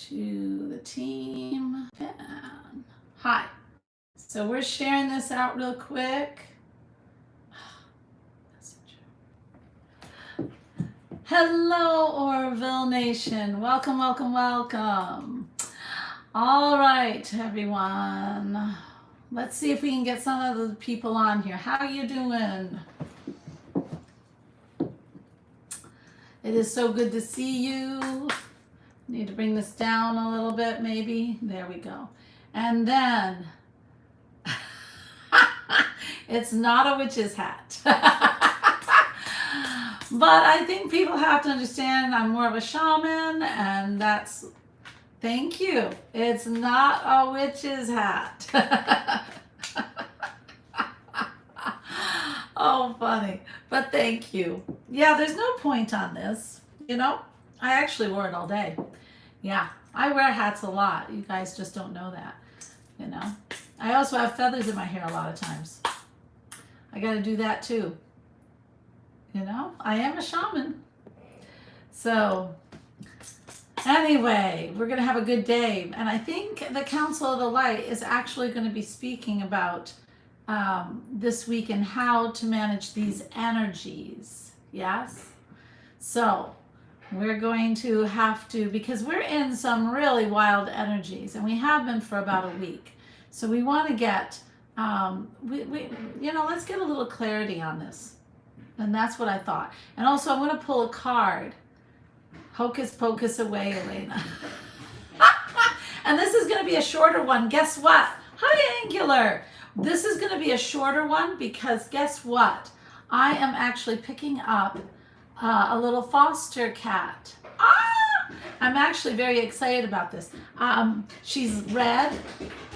to the team. And hi. So we're sharing this out real quick. Hello, Orville Nation. Welcome, welcome, welcome. All right, everyone. Let's see if we can get some of the people on here. How are you doing? It is so good to see you. Need to bring this down a little bit, maybe. There we go. And then, it's not a witch's hat. But I think people have to understand I'm more of a shaman, and that's, thank you. It's not a witch's hat. Oh, funny. But thank you. Yeah, there's no point on this, you know? I actually wore it all day. Yeah, I wear hats a lot. You guys just don't know that, you know? I also have feathers in my hair a lot of times. I got to do that too. You know, I am a shaman. So anyway, we're going to have a good day. And I think the Council of the Light is actually going to be speaking about this week and how to manage these energies. Yes? So we're going to have to, because we're in some really wild energies, and we have been for about a week. So we want to get, let's get a little clarity on this. And that's what I thought. And also, I'm going to pull a card. Hocus pocus away, Alena. And this is going to be a shorter one. Guess what? Hi, Angular. This is going to be a shorter one because guess what? I am actually picking up a little foster cat. I'm actually very excited about this. She's red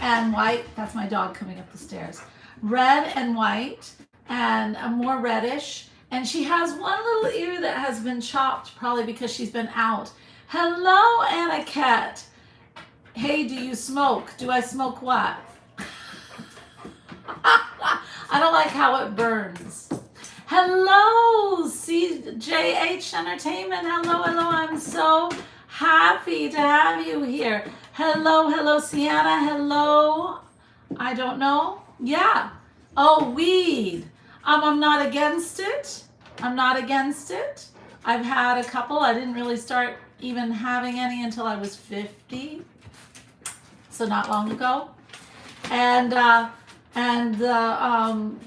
and white. That's my dog coming up the stairs. Red and white and more reddish. And she has one little ear that has been chopped, probably because she's been out. Hello, Anna Cat. Hey, do you smoke? Do I smoke what? I don't like how it burns. Hello, CJH Entertainment. Hello, hello. I'm so happy to have you here. Hello, hello, Sienna. Hello. I don't know. Yeah. Oh, weed. I'm not against it. I'm not against it. I've had a couple. I didn't really start even having any until I was 50. So not long ago.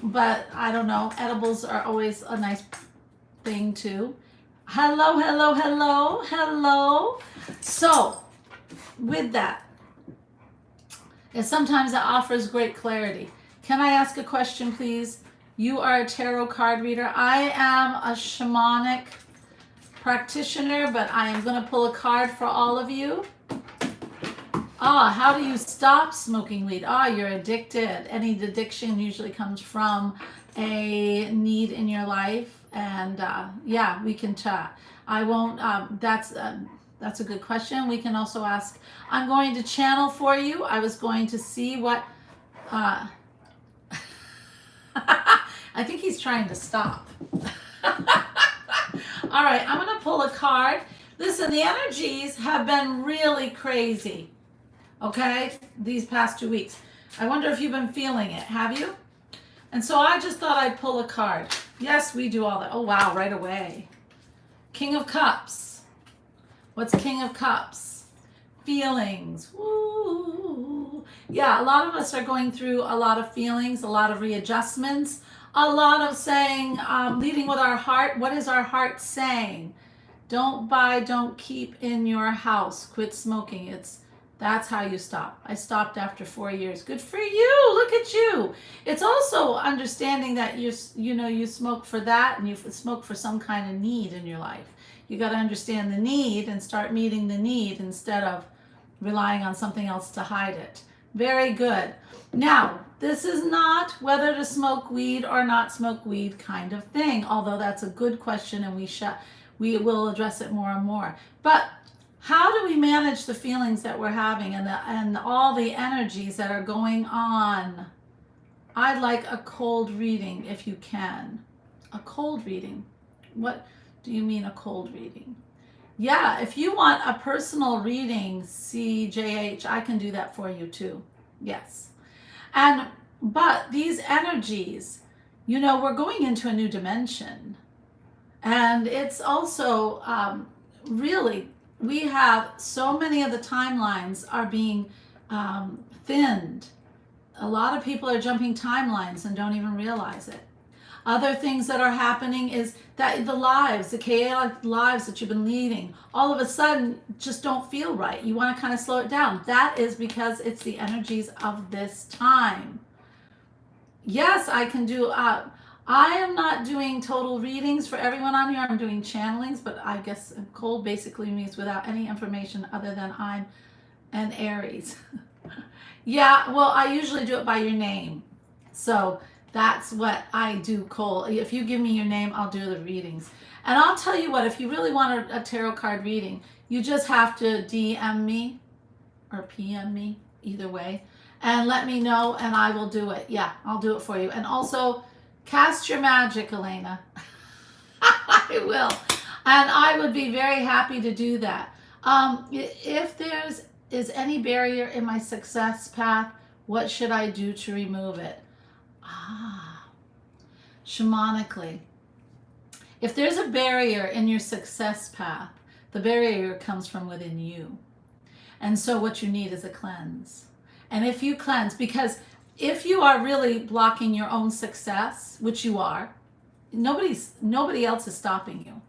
But I don't know. Edibles are always a nice thing too. Hello, hello, hello, hello. So with that, sometimes it offers great clarity. Can I ask a question, please? You are a tarot card reader. I am a shamanic practitioner, but I am going to pull a card for all of you. How do you stop smoking weed? You're addicted. Any addiction usually comes from a need in your life. And yeah, we can chat. I won't, that's a good question. We can also ask, I'm going to channel for you. I was going to see what, I think he's trying to stop. All right, I'm going to pull a card. Listen, the energies have been really crazy, okay, these past 2 weeks. I wonder if you've been feeling it. Have you? And so I just thought I'd pull a card. Yes, we do all that. Oh, wow, right away. King of Cups. What's King of Cups? Feelings. Woo. Yeah, a lot of us are going through a lot of feelings, a lot of readjustments, a lot of saying, leading with our heart. What is our heart saying? Don't buy, don't keep in your house. Quit smoking. That's how you stop. I stopped after 4 years. Good for you. Look at you. It's also understanding that you smoke for that, and you smoke for some kind of need in your life. You got to understand the need and start meeting the need instead of relying on something else to hide it. Very good. Now, this is not whether to smoke weed or not smoke weed kind of thing, although that's a good question, and we will address it more and more. But how do we manage the feelings that we're having and all the energies that are going on? I'd like a cold reading if you can. A cold reading. What do you mean a cold reading? Yeah, if you want a personal reading, CJH, I can do that for you too. Yes. And but these energies, we're going into a new dimension. And it's also really, we have so many of the timelines are being thinned. A lot of people are jumping timelines and don't even realize it. Other things that are happening is that the chaotic lives that you've been leading, all of a sudden just don't feel right. You want to kind of slow it down. That is because it's the energies of this time. Yes, I can do. I am not doing total readings for everyone on here. I'm doing channelings, but I guess cold basically means without any information other than I'm an Aries. Yeah, well, I usually do it by your name. So that's what I do, Cole. If you give me your name, I'll do the readings. And I'll tell you what, if you really want a tarot card reading, you just have to DM me or PM me, either way, and let me know and I will do it. Yeah, I'll do it for you. And also, cast your magic, Alena. I will. And I would be very happy to do that. If is any barrier in my success path, what should I do to remove it? Shamanically. If there's a barrier in your success path, the barrier comes from within you. And so what you need is a cleanse. And if you cleanse, because if you are really blocking your own success, which you are, nobody else is stopping you.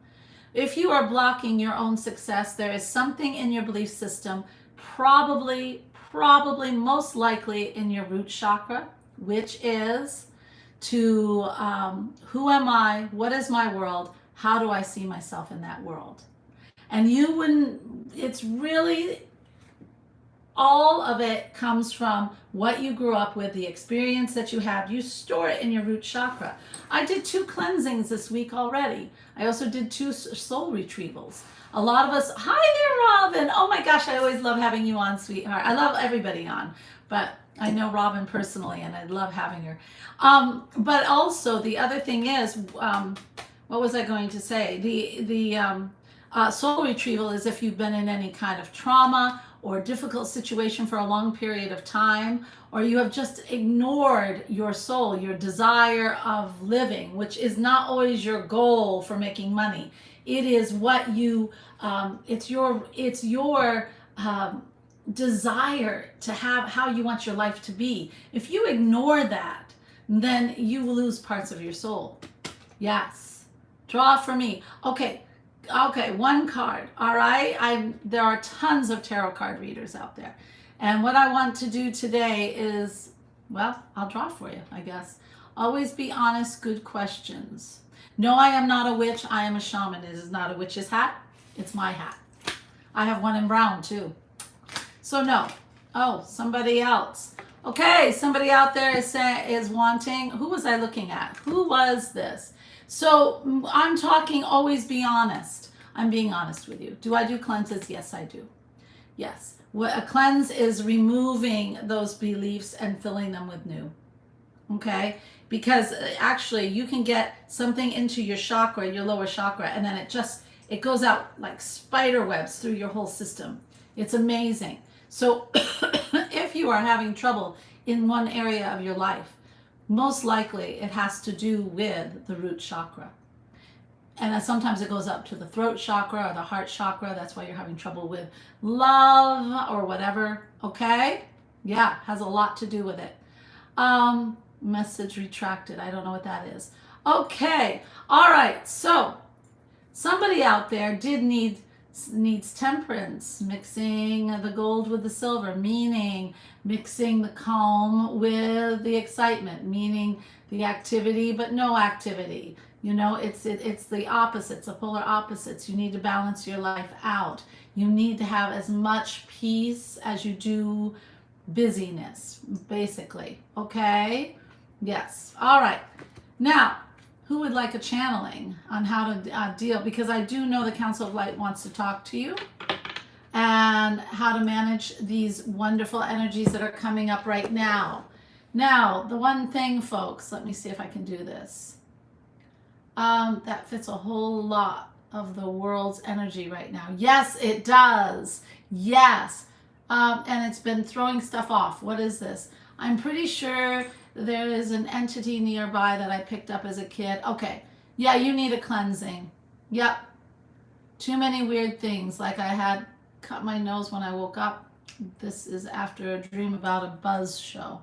If you are blocking your own success, there is something in your belief system, probably most likely in your root chakra, which is to who am I? What is my world? How do I see myself in that world? And it's really, all of it comes from what you grew up with, the experience that you have. You store it in your root chakra. I did 2 cleansings this week already. I also did 2 soul retrievals. A lot of us, hi there, Robin. Oh my gosh, I always love having you on, sweetheart. I love everybody on, but I know Robin personally, and I love having her. But also the other thing is, what was I going to say? The soul retrieval is if you've been in any kind of trauma or difficult situation for a long period of time, or you have just ignored your soul, your desire of living, which is not always your goal for making money. It is what you, it's your desire to have how you want your life to be. If you ignore that, then you will lose parts of your soul. Yes. Draw for me. Okay, 1 card. All right. There are tons of tarot card readers out there. And what I want to do today is, well, I'll draw for you, I guess. Always be honest, good questions. No, I am not a witch. I am a shaman. It is not a witch's hat. It's my hat. I have one in brown too. So no. Oh, somebody else. Okay, somebody out there is wanting. Who was I looking at? Who was this? So I'm talking always be honest. I'm being honest with you. Do I do cleanses? Yes, I do. Yes. A cleanse is removing those beliefs and filling them with new. Okay? Because actually you can get something into your chakra, your lower chakra, and then it goes out like spider webs through your whole system. It's amazing. So if you are having trouble in one area of your life, most likely it has to do with the root chakra. And sometimes it goes up to the throat chakra or the heart chakra. That's why you're having trouble with love or whatever. Okay? Yeah, has a lot to do with it. Message retracted. I don't know what that is. Okay. All right. So somebody out there needs temperance, mixing the gold with the silver, meaning mixing the calm with the excitement, meaning the activity but no activity. It's the opposites, the polar opposites. You need to balance your life out. You need to have as much peace as you do busyness, basically. Okay? Yes. All right. Now, who would like a channeling on how to deal? Because I do know the Council of Light wants to talk to you and how to manage these wonderful energies that are coming up right now. Now, the one thing, folks, let me see if I can do this. That fits a whole lot. of the world's energy right now. Yes, it does. Yes. And it's been throwing stuff off. What is this? I'm pretty sure there is an entity nearby that I picked up as a kid. Okay. Yeah, you need a cleansing. Yep. Too many weird things. Like I had cut my nose when I woke up. This is after a dream about a buzz show.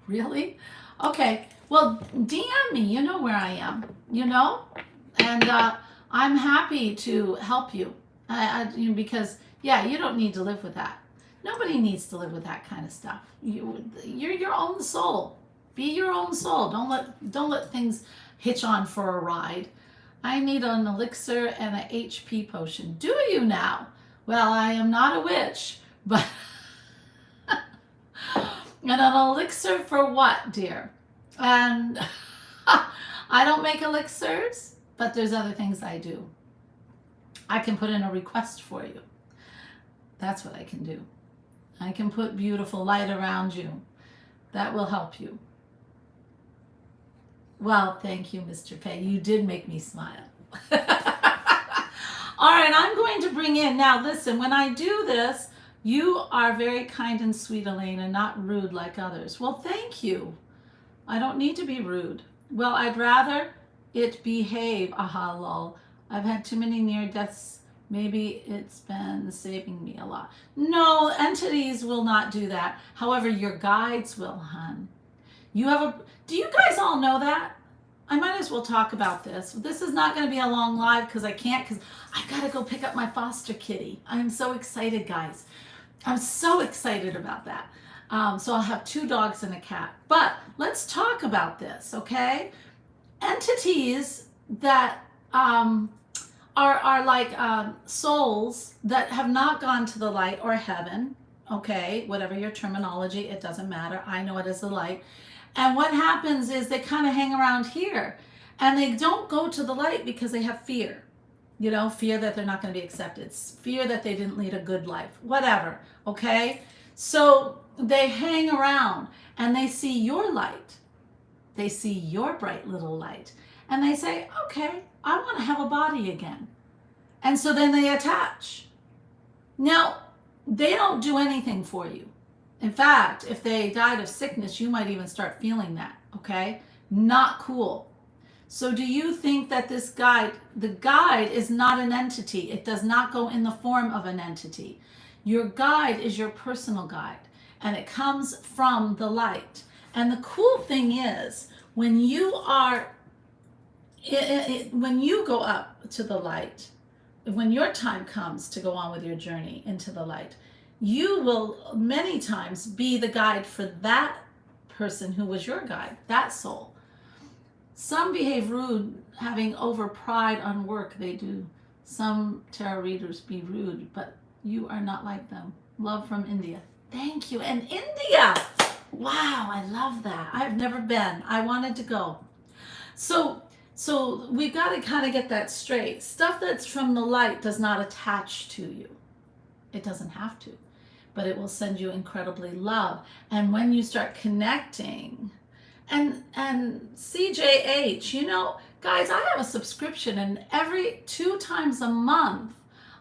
Really? Okay. Well, DM me. You know where I am. You know? And I'm happy to help you. Because, yeah, you don't need to live with that. Nobody needs to live with that kind of stuff. You're your own soul. Be your own soul. Don't let things hitch on for a ride. I need an elixir and an HP potion. Do you now? Well, I am not a witch, but and an elixir for what, dear? And I don't make elixirs, but there's other things I do. I can put in a request for you. That's what I can do. I can put beautiful light around you. That will help you. Well, thank you, Mr. Pei. You did make me smile. All right, I'm going to bring in, now listen, when I do this, you are very kind and sweet, Alena, not rude like others. Well, thank you. I don't need to be rude. Well, I'd rather it behave. Aha, lol. I've had too many near deaths. Maybe it's been saving me a lot. No, entities will not do that. However, your guides will, hon. Do you guys all know that? I might as well talk about this. This is not going to be a long live because I've got to go pick up my foster kitty. I'm so excited, guys. I'm so excited about that. So I'll have 2 dogs and a cat. But let's talk about this, okay? Entities that are like souls that have not gone to the light or heaven, okay? Whatever your terminology, it doesn't matter. I know it as the light. And what happens is they kind of hang around here and they don't go to the light because they have fear. You know, fear that they're not going to be accepted, fear that they didn't lead a good life, whatever, okay? So they hang around and they see your light. They see your bright little light and they say, okay, I want to have a body again. And so then they attach. Now, they don't do anything for you. In fact, if they died of sickness, you might even start feeling that, okay? Not cool. So do you think that this guide, the guide is not an entity. It does not go in the form of an entity. Your guide is your personal guide, and it comes from the light. And the cool thing is, when you go up to the light, when your time comes to go on with your journey into the light, you will many times be the guide for that person who was your guide, that soul. Some behave rude, having over pride on work, they do. Some tarot readers be rude, but you are not like them. Love from India. Thank you. And India! Wow, I love that. I've never been. I wanted to go. So we've got to kind of get that straight. Stuff that's from the light does not attach to you. It doesn't have to, but it will send you incredibly love. And when you start connecting, and CJH, you know, guys, I have a subscription, and every 2 times a month,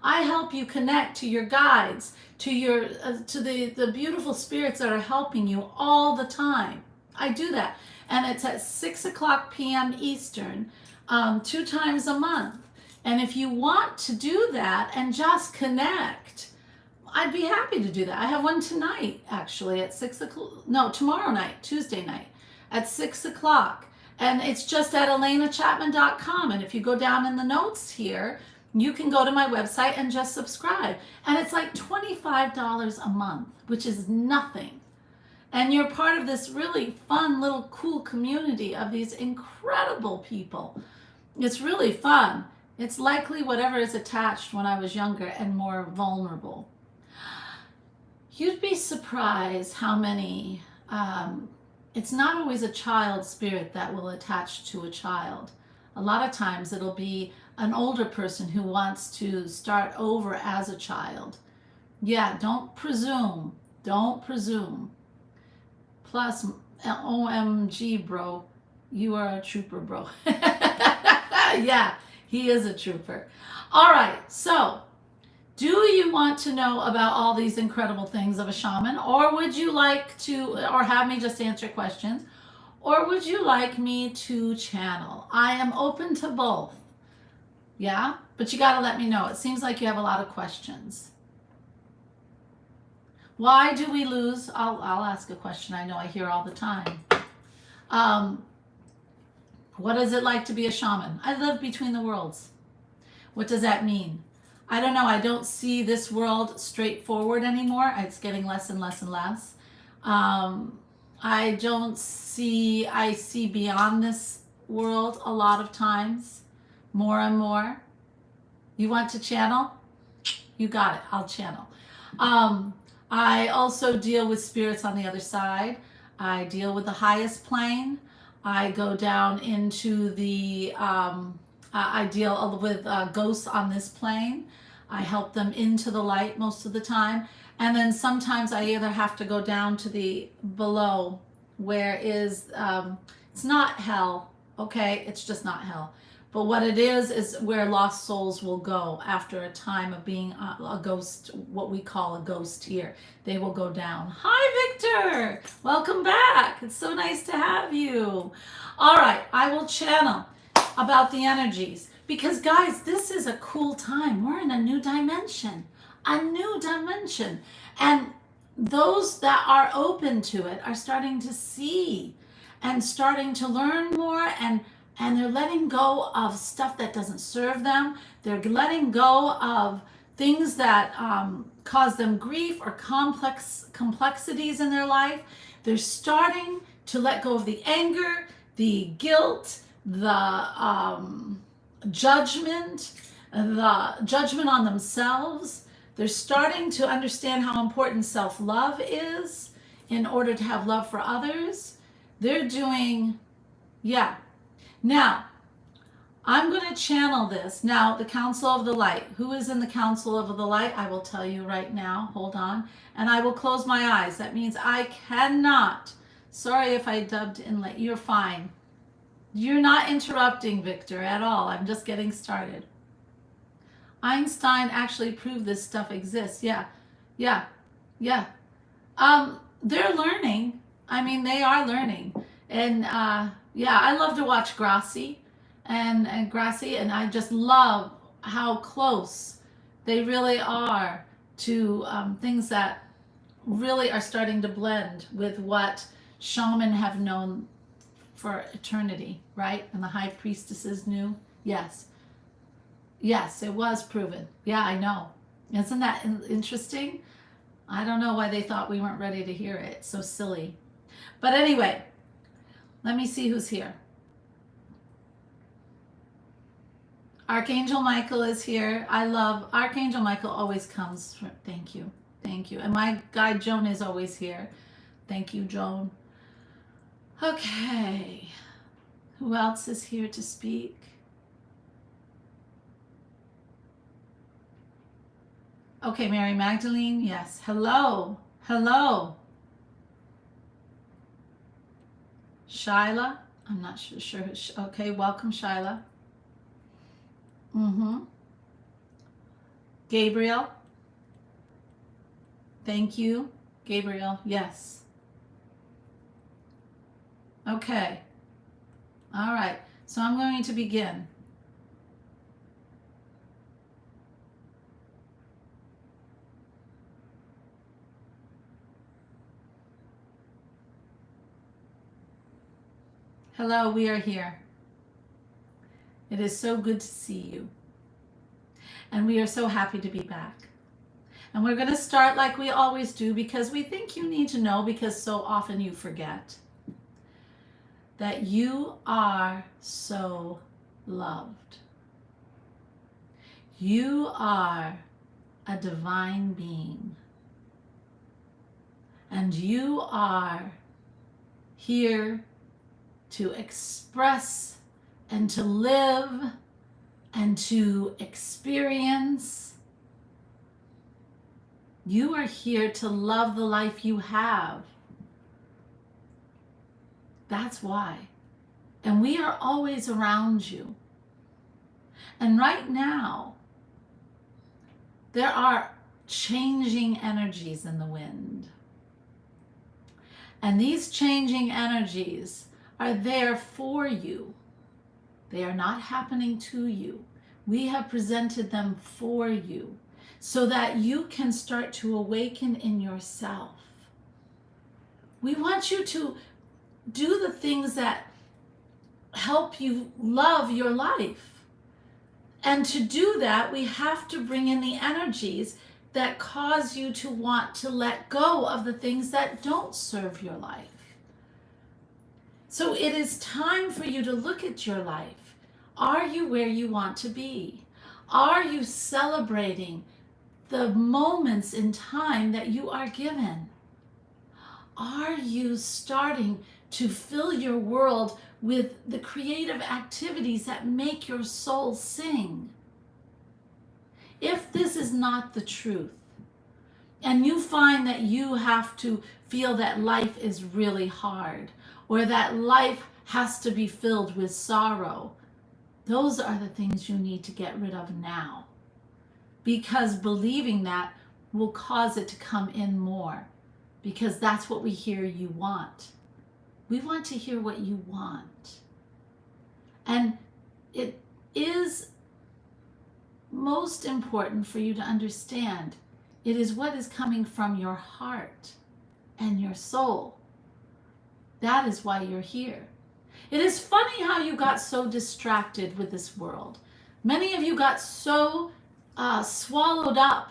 I help you connect to your guides, to your to the beautiful spirits that are helping you all the time. I do that, and it's at 6:00 p.m. Eastern, 2 times a month. And if you want to do that and just connect, I'd be happy to do that. I have one tonight, actually, at 6:00. No, tomorrow night, Tuesday night, at 6:00. And it's just at alenachapman.com. And if you go down in the notes here, you can go to my website and just subscribe. And it's like $25 a month, which is nothing. And you're part of this really fun, little, cool community of these incredible people. It's really fun. It's likely whatever is attached when I was younger and more vulnerable. You'd be surprised how many, it's not always a child spirit that will attach to a child. A lot of times it'll be an older person who wants to start over as a child. Yeah, don't presume. Don't presume. Plus, OMG, bro, you are a trooper, bro. Yeah, He is a trooper. All right, so do you want to know about all these incredible things of a shaman, or would you like to, or have me just answer questions, or would you like me to channel? I am open to both. Yeah, but you got to let me know. It seems like you have a lot of questions. Why do we lose? I'll ask a question I know I hear all the time. What is it like to be a shaman? I live between the worlds. What does that mean? I don't know. I don't see this world straightforward anymore. It's getting less and less and less. I don't see, I see beyond this world a lot of times, more and more. You want to channel? You got it. I'll channel. I also deal with spirits on the other side. I deal with the highest plane. I go down into the, I deal with ghosts on this plane. I help them into the light most of the time. And then sometimes I either have to go down to the below, where is, it's not hell, okay? It's just not hell. But what it is where lost souls will go after a time of being a ghost, what we call a ghost here. They will go down. Hi, Victor. Welcome back. It's so nice to have you. All right, I will channel about the energies. Because, guys, this is a cool time. We're in a new dimension. A new dimension. And those that are open to it are starting to see and starting to learn more, and they're letting go of stuff that doesn't serve them. They're letting go of things that cause them grief or complexities in their life. They're starting to let go of the anger, the guilt, the judgment on themselves. They're starting to understand how important self-love is in order to have love for others. They're doing, yeah. Now, I'm going to channel this. Now, the Council of the Light. Who is in the Council of the Light? I will tell you right now. Hold on. And I will close my eyes. That means I cannot. Sorry if I dubbed in late. You're fine. You're not interrupting, Victor, at all. I'm just getting started. Einstein actually proved this stuff exists. Yeah. They're learning. I mean, they are learning. And yeah, I love to watch Gracie and Gracie, and I just love how close they really are to things that really are starting to blend with what shaman have known for eternity, right? And the high priestesses knew. Yes, it was proven. Yeah, I know. Isn't that interesting? I don't know why they thought we weren't ready to hear it. It's so silly. But anyway, let me see who's here. Archangel Michael is here. I love Archangel Michael. Always comes. Thank you. And my guide Joan is always here. Thank you, Joan. Okay. Who else is here to speak? Okay, Mary Magdalene. Yes. Hello. Shyla. I'm not sure. Okay, welcome, Shyla. Gabriel. Thank you, Gabriel. Yes. Okay. All right. So I'm going to begin. Hello, we are here. It is so good to see you. And we are so happy to be back. And we're going to start like we always do, because we think you need to know, because so often you forget that you are so loved. You are a divine being. And you are here to express and to live and to experience. You are here to love the life you have. That's why. And we are always around you. And right now, there are changing energies in the wind. And these changing energies are there for you. They are not happening to you. We have presented them for you so that you can start to awaken in yourself. We want you to do the things that help you love your life. And to do that, we have to bring in the energies that cause you to want to let go of the things that don't serve your life. So it is time for you to look at your life. Are you where you want to be? Are you celebrating the moments in time that you are given? Are you starting to fill your world with the creative activities that make your soul sing? If this is not the truth, and you find that you have to feel that life is really hard, or that life has to be filled with sorrow, those are the things you need to get rid of now. Because believing that will cause it to come in more. Because that's what we hear you want. We want to hear what you want. And it is most important for you to understand it is what is coming from your heart and your soul. That is why you're here. It is funny how you got so distracted with this world. Many of you got so swallowed up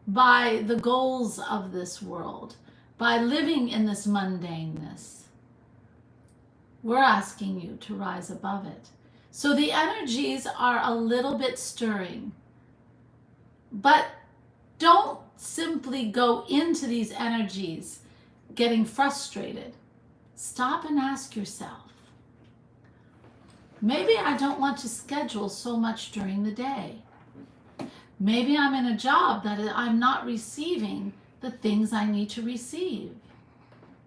by the goals of this world, by living in this mundaneness. We're asking you to rise above it. So the energies are a little bit stirring, but don't simply go into these energies getting frustrated. Stop and ask yourself, maybe I don't want to schedule so much during the day. Maybe I'm in a job that I'm not receiving the things I need to receive.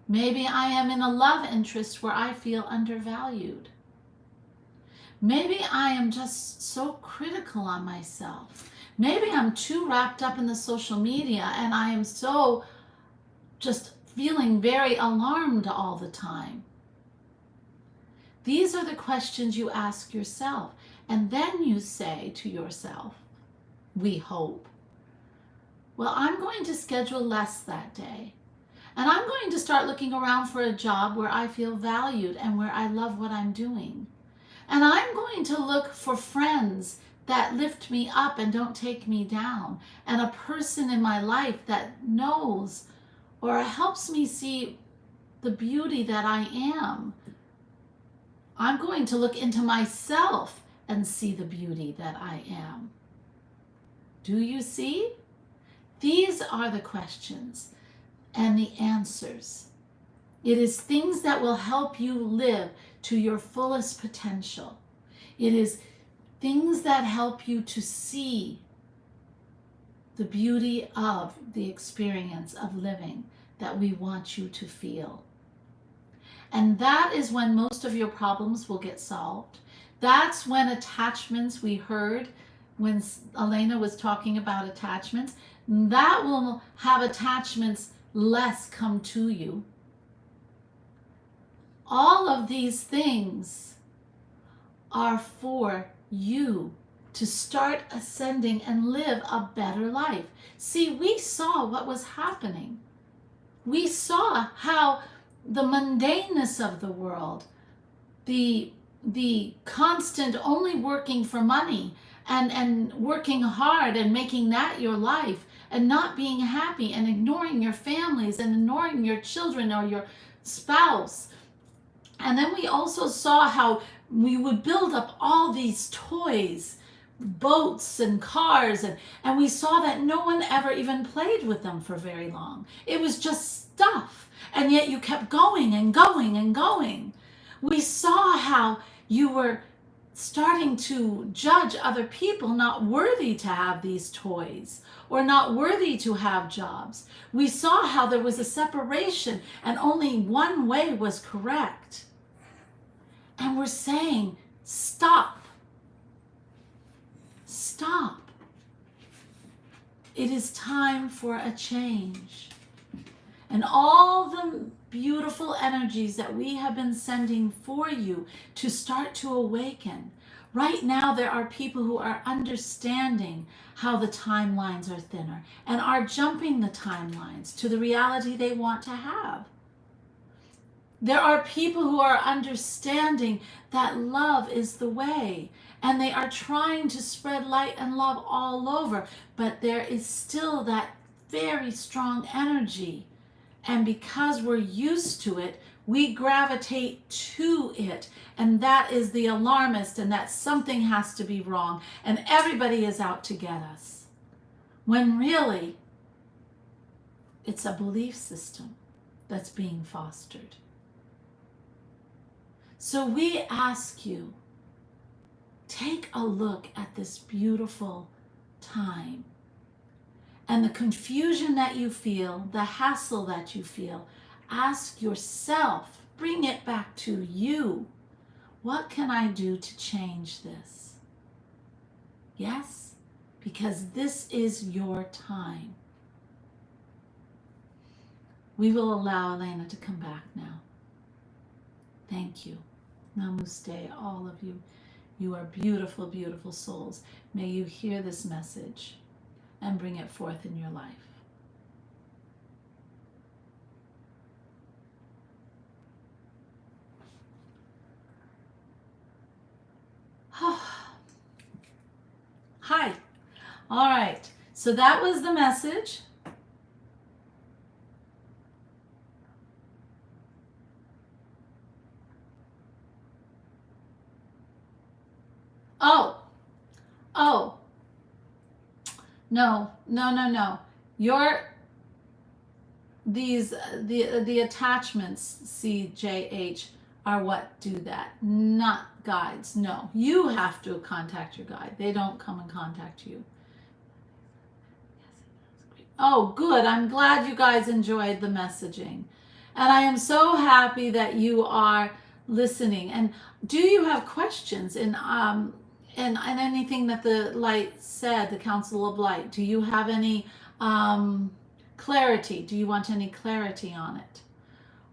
Maybe I am in a love interest where I feel undervalued. Maybe I am just so critical on myself. Maybe I'm too wrapped up in the social media and I am so just feeling very alarmed all the time. These are the questions you ask yourself. And then you say to yourself, we hope, well, I'm going to schedule less that day. And I'm going to start looking around for a job where I feel valued and where I love what I'm doing. And I'm going to look for friends that lift me up and don't take me down. And a person in my life that knows or helps me see the beauty that I am. I'm going to look into myself and see the beauty that I am. Do you see? These are the questions and the answers. It is things that will help you live to your fullest potential. It is things that help you to see the beauty of the experience of living that we want you to feel. And that is when most of your problems will get solved. That's when attachments, we heard when Alena was talking about attachments, that will have attachments less come to you. All of these things are for you to start ascending and live a better life. See, we saw what was happening. We saw how the mundaneness of the world, the constant only working for money and working hard and making that your life and not being happy and ignoring your families and ignoring your children or your spouse. And then we also saw how we would build up all these toys, boats and cars, and we saw that no one ever even played with them for very long. It was just stuff, and yet you kept going and going and going. We saw how you were starting to judge other people not worthy to have these toys or not worthy to have jobs. We saw how there was a separation and only one way was correct. And we're saying, stop. stop. It is time for a change. And all the beautiful energies that we have been sending for you to start to awaken. Right now, there are people who are understanding how the timelines are thinner and are jumping the timelines to the reality they want to have. There are people who are understanding that love is the way, and they are trying to spread light and love all over, but there is still that very strong energy. And because we're used to it, we gravitate to it. And that is the alarmist, and that something has to be wrong. And everybody is out to get us. When really, it's a belief system that's being fostered. So we ask you, take a look at this beautiful time. And the confusion that you feel, the hassle that you feel, ask yourself, bring it back to you. What can I do to change this? Yes, because this is your time. We will allow Alena to come back now. Thank you. Namaste, all of you. You are beautiful, beautiful souls. May you hear this message and bring it forth in your life. Hi. All right. So that was the message. Oh. No. The attachments, CJH, are what do that, not guides. No, you have to contact your guide. They don't come and contact you. Oh, good. I'm glad you guys enjoyed the messaging. And I am so happy that you are listening. And do you have questions in anything that the light said, the Council of Light? Do you have any clarity? Do you want any clarity on it?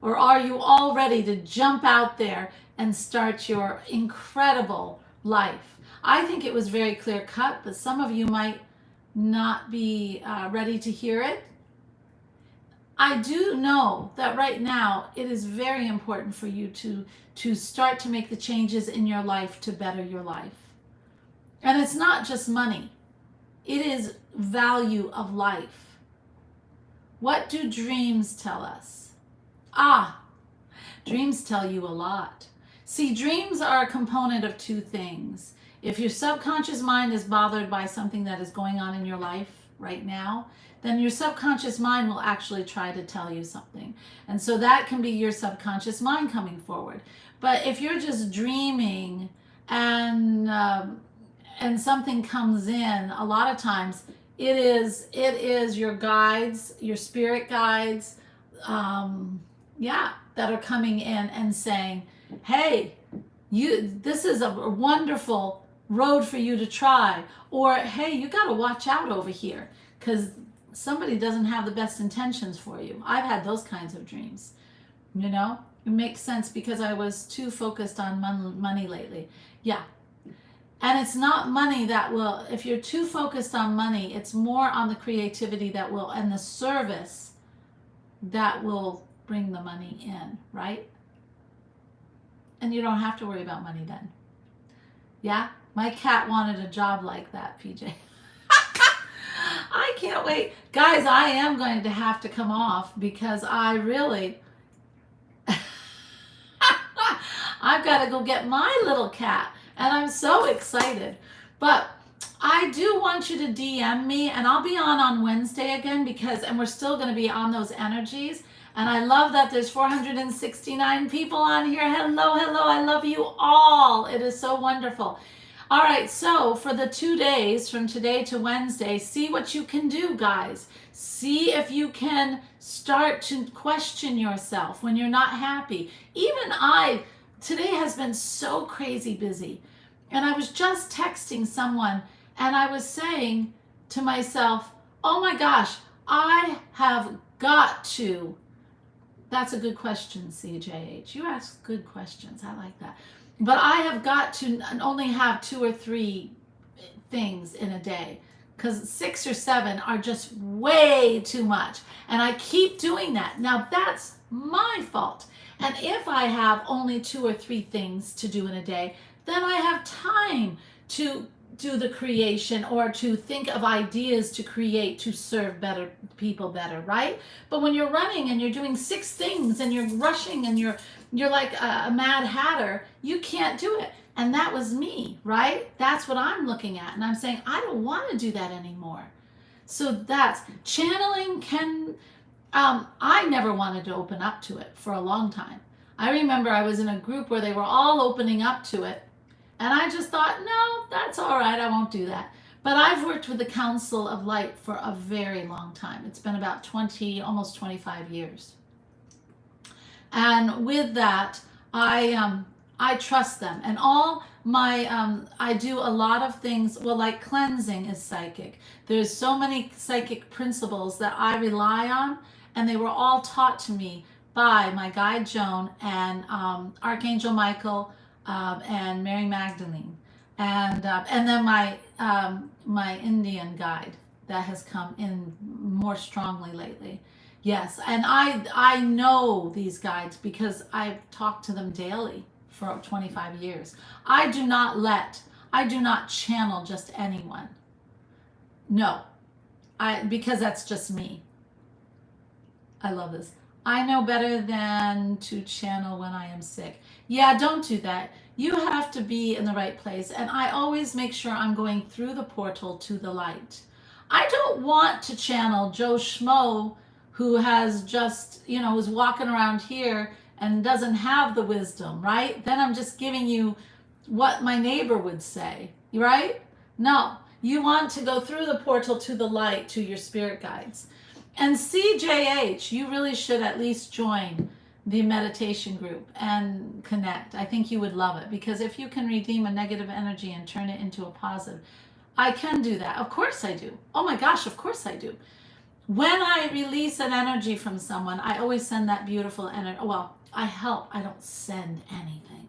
Or are you all ready to jump out there and start your incredible life? I think it was very clear cut, but some of you might not be ready to hear it. I do know that right now it is very important for you to start to make the changes in your life to better your life. And it's not just money. It is value of life. What do dreams tell us? Dreams tell you a lot. See, dreams are a component of two things. If your subconscious mind is bothered by something that is going on in your life right now, then your subconscious mind will actually try to tell you something. And so that can be your subconscious mind coming forward. But if you're just dreaming and something comes in, a lot of times it is your guides, your spirit guides, that are coming in and saying, hey, this is a wonderful road for you to try. Or, hey, you got to watch out over here because somebody doesn't have the best intentions for you. I've had those kinds of dreams. You know, it makes sense because I was too focused on money lately. Yeah. And it's not money that will, if you're too focused on money, it's more on the creativity that will, and the service that will bring the money in, right? And you don't have to worry about money then. Yeah? My cat wanted a job like that, PJ. I can't wait. Guys, I am going to have to come off because I really... I've got to go get my little cat. And I'm so excited. But I do want you to DM me, and I'll be on Wednesday again and we're still going to be on those energies. And I love that there's 469 people on here. Hello. I love you all. It is so wonderful. All right, so for the 2 days from today to Wednesday, see what you can do, guys. See if you can start to question yourself when you're not happy. Even today has been so crazy busy. And I was just texting someone, And I was saying to myself, oh my gosh, I have got to. That's a good question, CJH. You ask good questions. I like that. But I have got to only have 2 or 3 things in a day, because 6 or 7 are just way too much. And I keep doing that. Now that's my fault. And if I have only 2 or 3 things to do in a day, then I have time to do the creation or to think of ideas to create to serve better people better, right? But when you're running and you're doing 6 things and you're rushing and you're like a mad hatter, you can't do it. And that was me, right? That's what I'm looking at. And I'm saying, I don't want to do that anymore. So that's channeling can, I never wanted to open up to it for a long time. I remember I was in a group where they were all opening up to it. And I just thought, no, that's all right. I won't do that. But I've worked with the Council of Light for a very long time. It's been about 20, almost 25 years. And with that, I trust them. And all my, I do a lot of things, well, like cleansing is psychic. There's so many psychic principles that I rely on, and they were all taught to me by my guide Joan and Archangel Michael, and Mary Magdalene, and then my Indian guide that has come in more strongly lately. Yes, and I know these guides because I've talked to them daily for 25 years. I do not channel just anyone. No, because that's just me. I love this. I know better than to channel when I am sick. Yeah, don't do that. You have to be in the right place. And I always make sure I'm going through the portal to the light. I don't want to channel Joe Schmo, who has just, is walking around here and doesn't have the wisdom, right? Then I'm just giving you what my neighbor would say, right? No, you want to go through the portal to the light, to your spirit guides. And CJH, you really should at least join the meditation group and connect. I think you would love it, because if you can redeem a negative energy and turn it into a positive, I can do that. Of course I do. Oh my gosh, of course I do. When I release an energy from someone, I always send that beautiful energy. Well, I help. I don't send anything.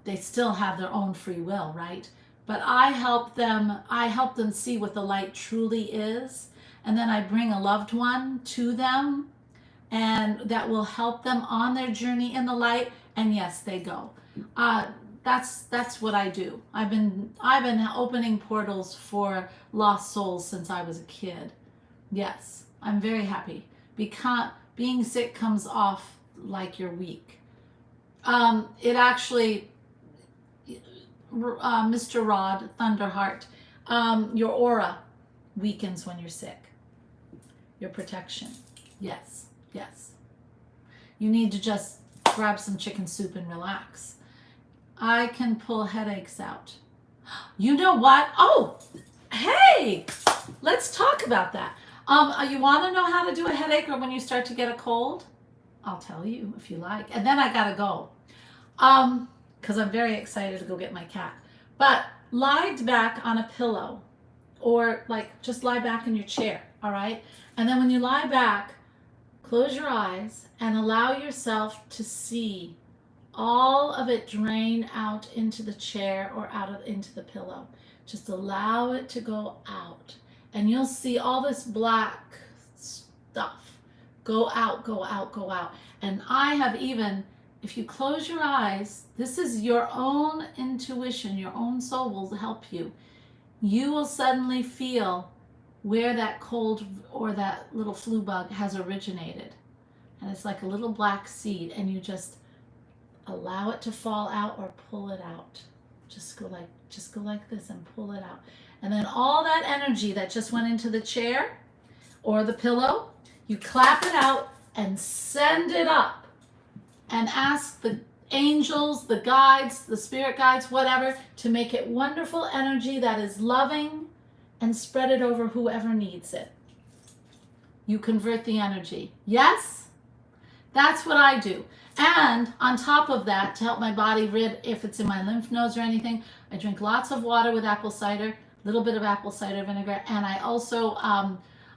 They still have their own free will, right? But I help them see what the light truly is. And then I bring a loved one to them, and that will help them on their journey in the light. And yes, they go. That's what I do. I've been opening portals for lost souls since I was a kid. Yes, I'm very happy. Because being sick comes off like you're weak. It actually, Mr. Rod Thunderheart, your aura weakens when you're sick. Your protection. Yes, yes. You need to just grab some chicken soup and relax. I can pull headaches out. You know what? Oh, hey, let's talk about that. You want to know how to do a headache or when you start to get a cold? I'll tell you if you like. And then I gotta go. Because I'm very excited to go get my cat. But lie back on a pillow, or like just lie back in your chair, all right? And then when you lie back, close your eyes and allow yourself to see all of it drain out into the chair or into the pillow. Just allow it to go out. And you'll see all this black stuff go out, go out, go out. And I have even, if you close your eyes, this is your own intuition, your own soul will help you. You will suddenly feel where that cold or that little flu bug has originated. And it's like a little black seed, and you just allow it to fall out or pull it out. Just go like this and pull it out. And then all that energy that just went into the chair or the pillow, you clap it out and send it up and ask the angels, the guides, the spirit guides, whatever, to make it wonderful energy that is loving and spread it over whoever needs it. You convert the energy. Yes? That's what I do. And on top of that, to help my body rid, if it's in my lymph nodes or anything, I drink lots of water with apple cider. little bit of apple cider vinegar, and I also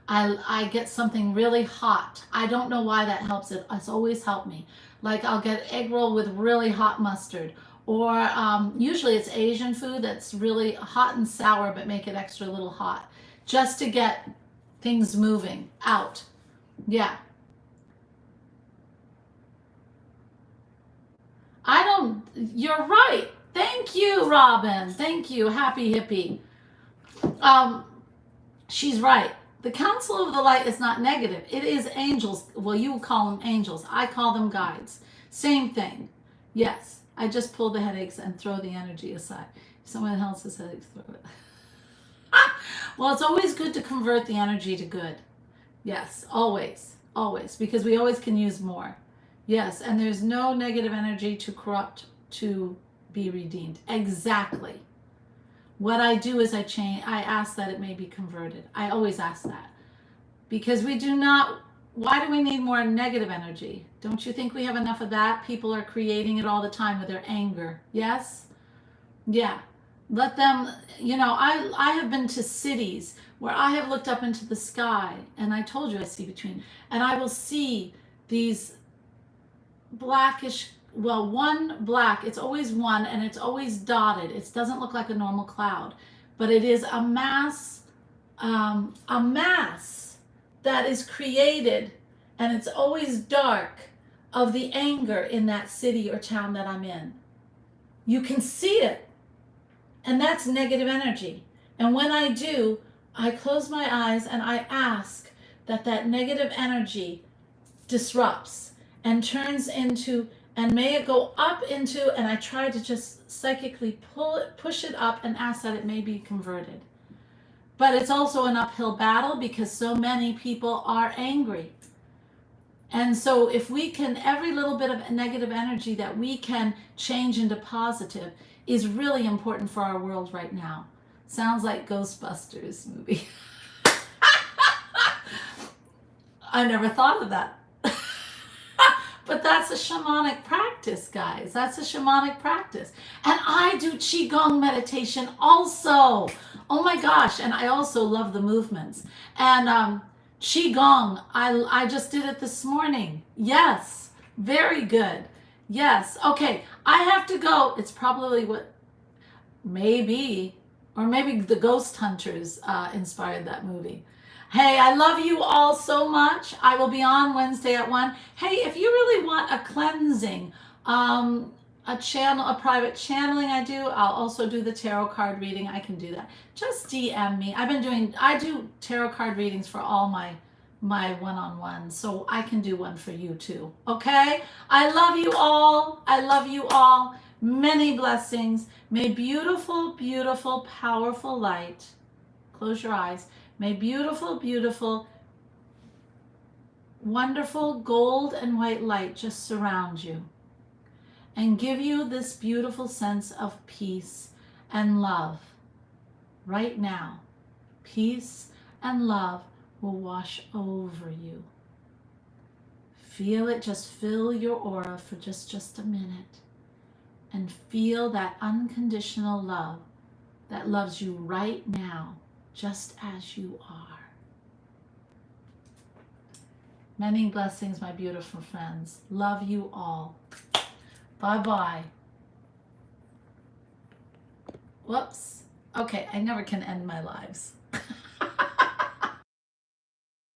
I get something really hot. I don't know why that helps. It's always helped me. Like I'll get egg roll with really hot mustard, or usually it's Asian food that's really hot and sour, but make it extra little hot, just to get things moving out. Yeah. I don't, you're right. Thank you, Robin. Thank you. Happy hippie. Um, she's right. The Council of the Light is not negative. It is angels. Well, you call them angels. I call them guides. Same thing. Yes. I just pull the headaches and throw the energy aside. If someone else's headaches, throw it. Well, it's always good to convert the energy to good. Yes, always. Always. Because we always can use more. Yes, and there's no negative energy to corrupt to be redeemed. Exactly. What I do is I ask that it may be converted. I always ask that. Because we do not, why do we need more negative energy? Don't you think we have enough of that? People are creating it all the time with their anger. Yes? Yeah. Let them, I have been to cities where I have looked up into the sky, and I told you I see between, and I will see these blackish, well, one black, it's always one, and it's always dotted. It doesn't look like a normal cloud, but it is a mass that is created, and it's always dark, of the anger in that city or town that I'm in. You can see it, and that's negative energy. And when I do, I close my eyes and I ask that negative energy disrupts and turns into, and may it go up into, and I try to just psychically push it up and ask that it may be converted. But it's also an uphill battle because so many people are angry. And so if we can, every little bit of negative energy that we can change into positive is really important for our world right now. Sounds like Ghostbusters movie. I never thought of that. But that's a shamanic practice, guys. That's a shamanic practice. And I do Qigong meditation also. Oh my gosh. And I also love the movements. And Qigong, I just did it this morning. Yes. Very good. Yes. Okay. I have to go. It's probably maybe the Ghost Hunters inspired that movie. Hey, I love you all so much. I will be on Wednesday at 1. Hey, if you really want a cleansing, a private channeling I do, I'll also do the tarot card reading. I can do that. Just DM me. I do tarot card readings for all my one-on-ones, so I can do one for you too. Okay? I love you all. I love you all. Many blessings. May beautiful, beautiful, powerful light. Close your eyes. May beautiful, beautiful, wonderful gold and white light just surround you and give you this beautiful sense of peace and love right now. Peace and love will wash over you. Feel it just fill your aura for just a minute, and feel that unconditional love that loves you right now, just as you are. Many blessings, my beautiful friends. Love you all. Bye-bye. Whoops. Okay, I never can end my lives.